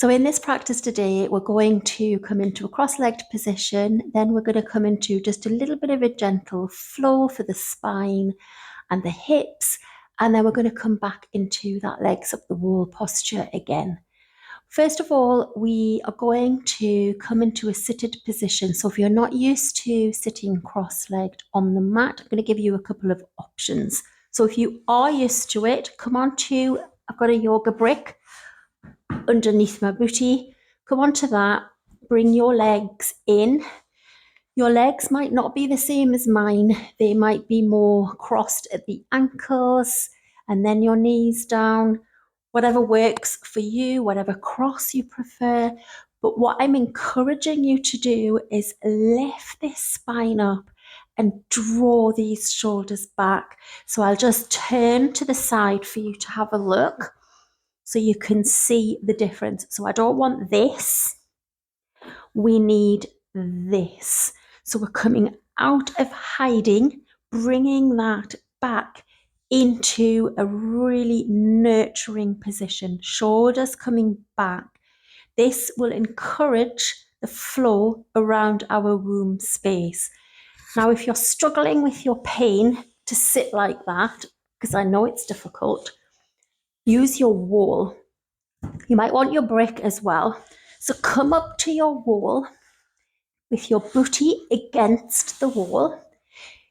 So in this practice today, we're going to come into a cross-legged position. Then we're going to come into just a little bit of a gentle flow for the spine and the hips. And then we're going to come back into that legs up the wall posture again. First of all, we are going to come into a seated position. So if you're not used to sitting cross-legged on the mat, I'm going to give you a couple of options. So if you are used to it, come on to, I've got a yoga brick underneath my booty. Come onto that, bring your legs in. Your legs might not be the same as mine. They might be more crossed at the ankles and then your knees down. Whatever works for you, whatever cross you prefer. But what I'm encouraging you to do is lift this spine up and draw these shoulders back. So I'll just turn to the side for you to have a look so you can see the difference. So I don't want this. We need this. So we're coming out of hiding, bringing that back into a really nurturing position. Shoulders coming back. This will encourage the flow around our womb space. Now, if you're struggling with your pain to sit like that, because I know it's difficult, use your wall. You might want your brick as well. So come up to your wall with your booty against the wall.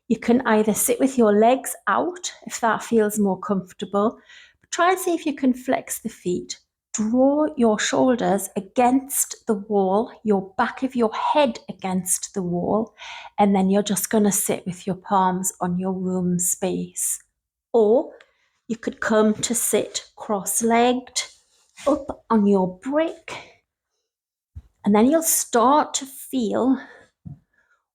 You can either sit with your legs out if that feels more comfortable. But try and see if you can flex the feet. Draw your shoulders against the wall, your back of your head against the wall, and then you're just going to sit with your palms on your womb space. Or you could come to sit cross-legged up on your brick, and then you'll start to feel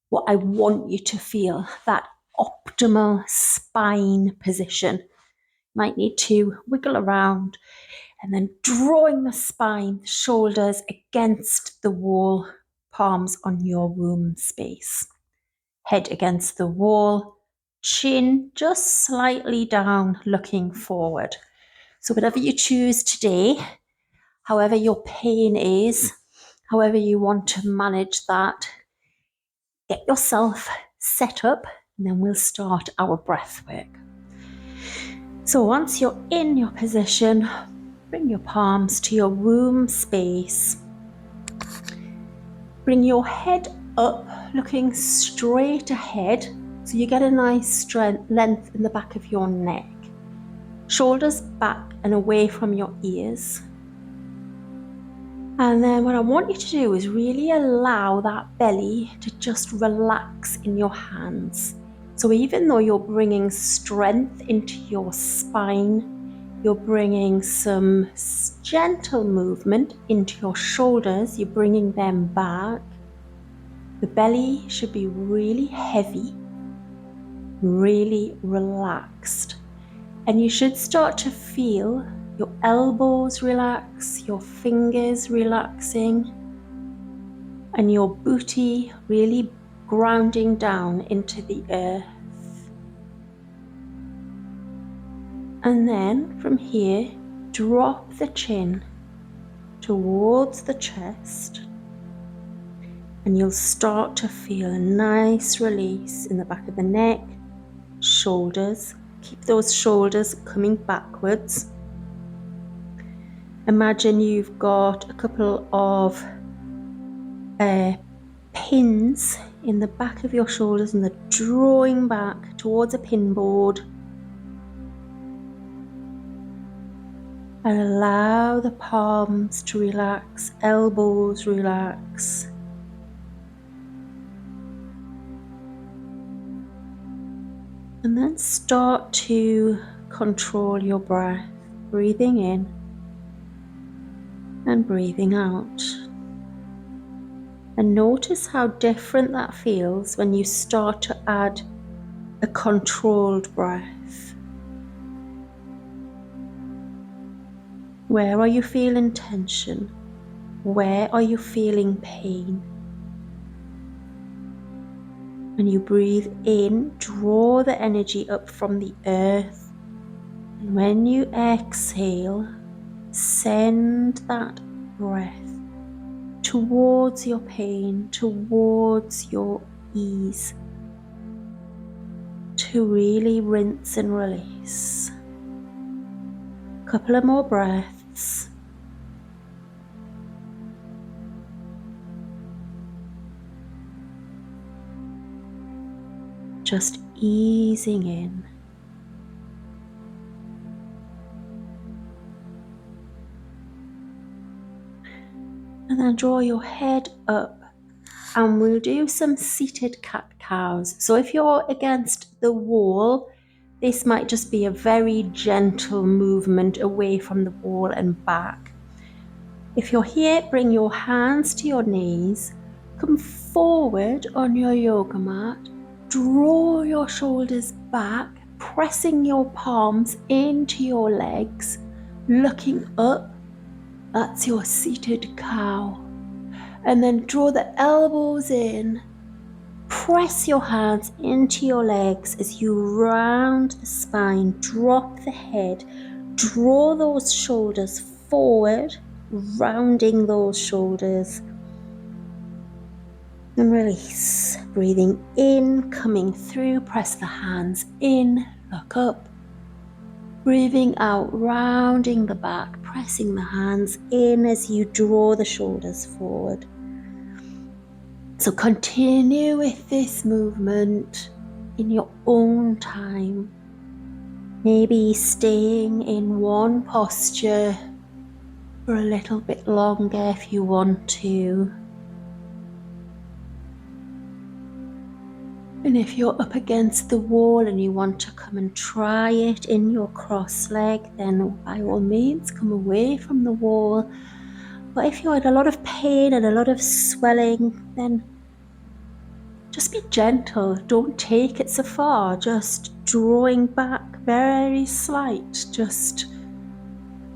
what I want you to feel, that optimal spine position. Might need to wiggle around and then drawing the spine, shoulders against the wall, palms on your womb space. Head against the wall, chin just slightly down, looking forward. So whatever you choose today, however your pain is, however you want to manage that, get yourself set up and then we'll start our breath work. So once you're in your position, bring your palms to your womb space. Bring your head up, looking straight ahead, so you get a nice length in the back of your neck. Shoulders back and away from your ears. And then what I want you to do is really allow that belly to just relax in your hands. So even though you're bringing strength into your spine, you're bringing some gentle movement into your shoulders, you're bringing them back. The belly should be really heavy, really relaxed. And you should start to feel your elbows relax, your fingers relaxing, and your booty really grounding down into the earth. And then from here, drop the chin towards the chest, and you'll start to feel a nice release in the back of the neck, shoulders. Keep those shoulders coming backwards. Imagine you've got a couple of pins in the back of your shoulders and they're drawing back towards a pin board. And allow the palms to relax, elbows relax. And then start to control your breath, breathing in and breathing out. And notice how different that feels when you start to add a controlled breath. Where are you feeling tension? Where are you feeling pain? When you breathe in, draw the energy up from the earth. And when you exhale, send that breath towards your pain, towards your ease, to really rinse and release. Couple of more breaths. Just easing in. And then draw your head up, and we'll do some seated cat-cows. So if you're against the wall, this might just be a very gentle movement away from the wall and back. If you're here, bring your hands to your knees, come forward on your yoga mat, draw your shoulders back, pressing your palms into your legs, looking up. That's your seated cow. And then draw the elbows in. Press your hands into your legs as you round the spine, drop the head, draw those shoulders forward, rounding those shoulders. And release. Breathing in, coming through, press the hands in, look up. Breathing out, rounding the back, pressing the hands in as you draw the shoulders forward. So continue with this movement in your own time. Maybe staying in one posture for a little bit longer if you want to. And if you're up against the wall and you want to come and try it in your cross leg, then by all means come away from the wall. But if you're in a lot of pain and a lot of swelling, then just be gentle. Don't take it so far. Just drawing back very slight. Just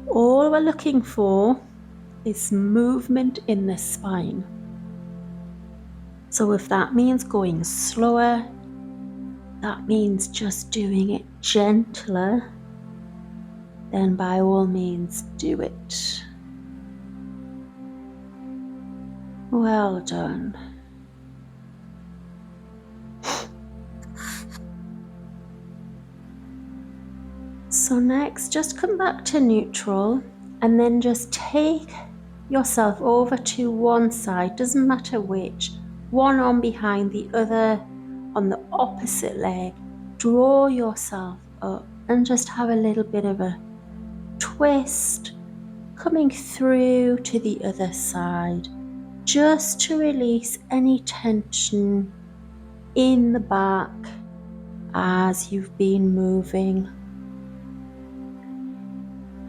all we're looking for is movement in the spine. So if that means going slower, that means just doing it gentler, then by all means do it. Well done. So next, just come back to neutral and then just take yourself over to one side, doesn't matter which, one arm behind the other on the opposite leg. Draw yourself up and just have a little bit of a twist, coming through to the other side, just to release any tension in the back as you've been moving.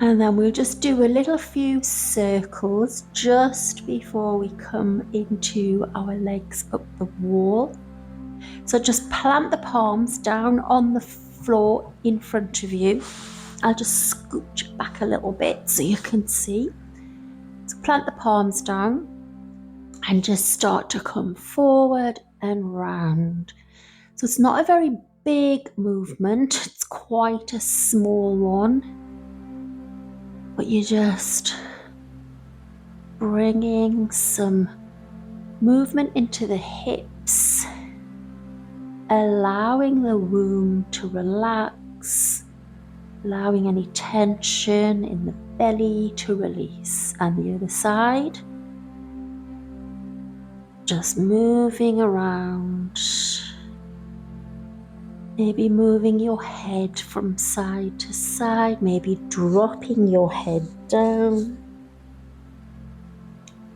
And then we'll just do a little few circles just before we come into our legs up the wall. So just plant the palms down on the floor in front of you. I'll just scooch back a little bit so you can see. So plant the palms down and just start to come forward and round. So it's not a very big movement, it's quite a small one. But you're just bringing some movement into the hips, allowing the womb to relax, allowing any tension in the belly to release. And the other side, just moving around, maybe moving your head from side to side, maybe dropping your head down.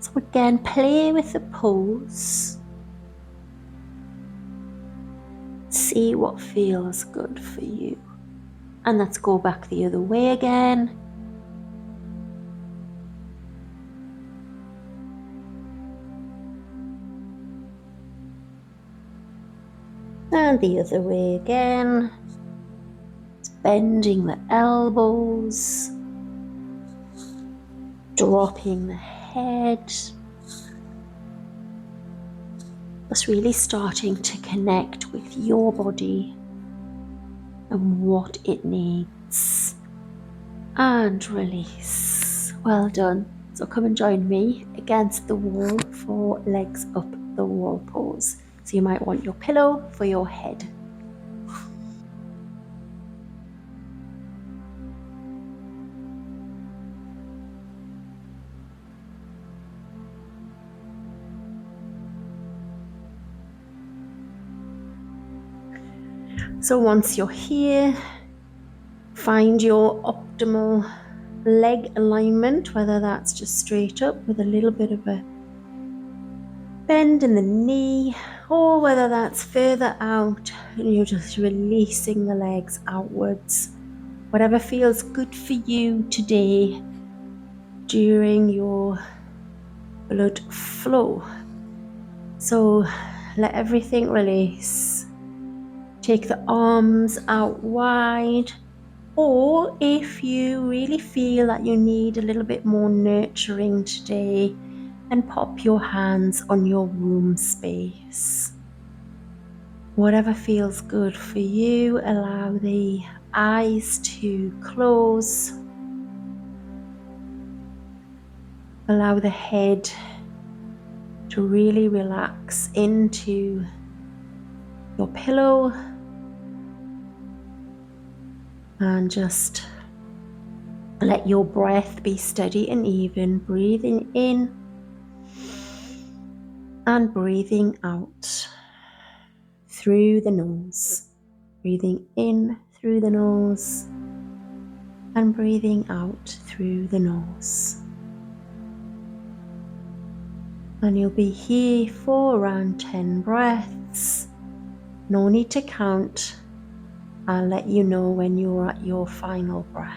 So again, play with the pose. See what feels good for you. And let's go back the other way again. And the other way again. Bending the elbows, dropping the head. Just really starting to connect with your body and what it needs. And release. Well done. So come and join me against the wall for legs up the wall pose. So you might want your pillow for your head. So once you're here, find your optimal leg alignment, whether that's just straight up with a little bit of a bend in the knee, or whether that's further out and you're just releasing the legs outwards. Whatever feels good for you today during your blood flow. So let everything release. Take the arms out wide, or if you really feel that you need a little bit more nurturing today, then pop your hands on your womb space. Whatever feels good for you, allow the eyes to close. Allow the head to really relax into your pillow and just let your breath be steady and even, breathing in and breathing out through the nose. Breathing in through the nose and breathing out through the nose. And you'll be here for around 10 breaths. No need to count. I'll let you know when you're at your final breath.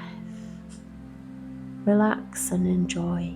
Relax and enjoy.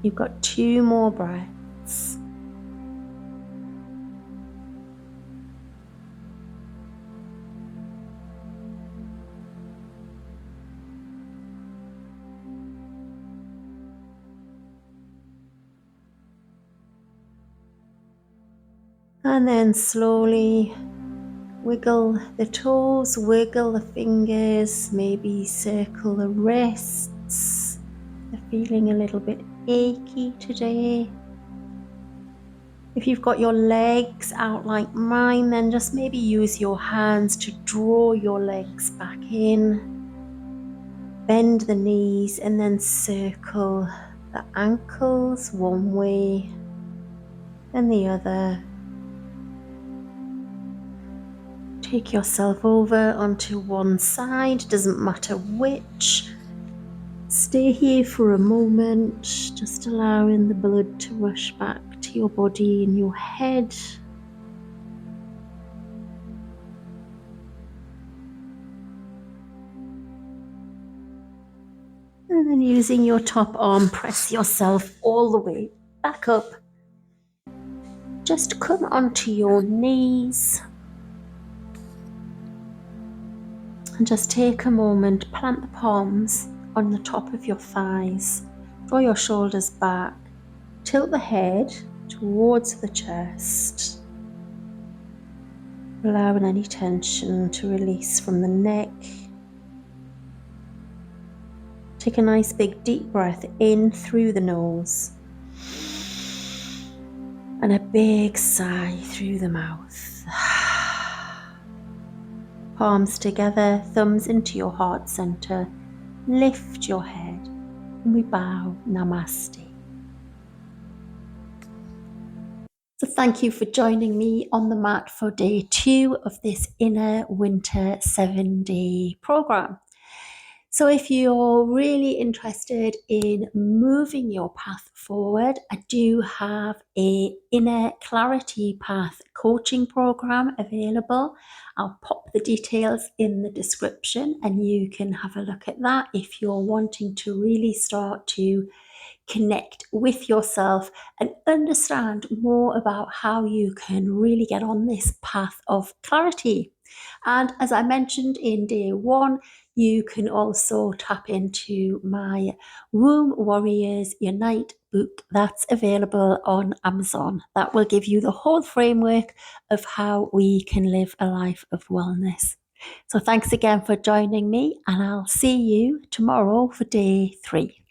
You've got 2 more breaths. And then slowly wiggle the toes, wiggle the fingers, maybe circle the wrists. They're feeling a little bit achy today. If you've got your legs out like mine, then just maybe use your hands to draw your legs back in. Bend the knees and then circle the ankles one way and the other. Take yourself over onto one side, doesn't matter which. Stay here for a moment, just allowing the blood to rush back to your body and your head. And then using your top arm, press yourself all the way back up. Just come onto your knees. And just take a moment, plant the palms on the top of your thighs. Draw your shoulders back. Tilt the head towards the chest. Allowing any tension to release from the neck. Take a nice big deep breath in through the nose. And a big sigh through the mouth. Palms together, thumbs into your heart center. Lift your head and we bow. Namaste. So thank you for joining me on the mat for day 2 of this Inner Winter 7-day program. So if you're really interested in moving your path forward, I do have a Inner Clarity Path coaching program available. I'll pop the details in the description and you can have a look at that if you're wanting to really start to connect with yourself and understand more about how you can really get on this path of clarity. And as I mentioned in day 1, you can also tap into my Womb Warriors Unite book that's available on Amazon. That will give you the whole framework of how we can live a life of wellness. So thanks again for joining me, and I'll see you tomorrow for day 3.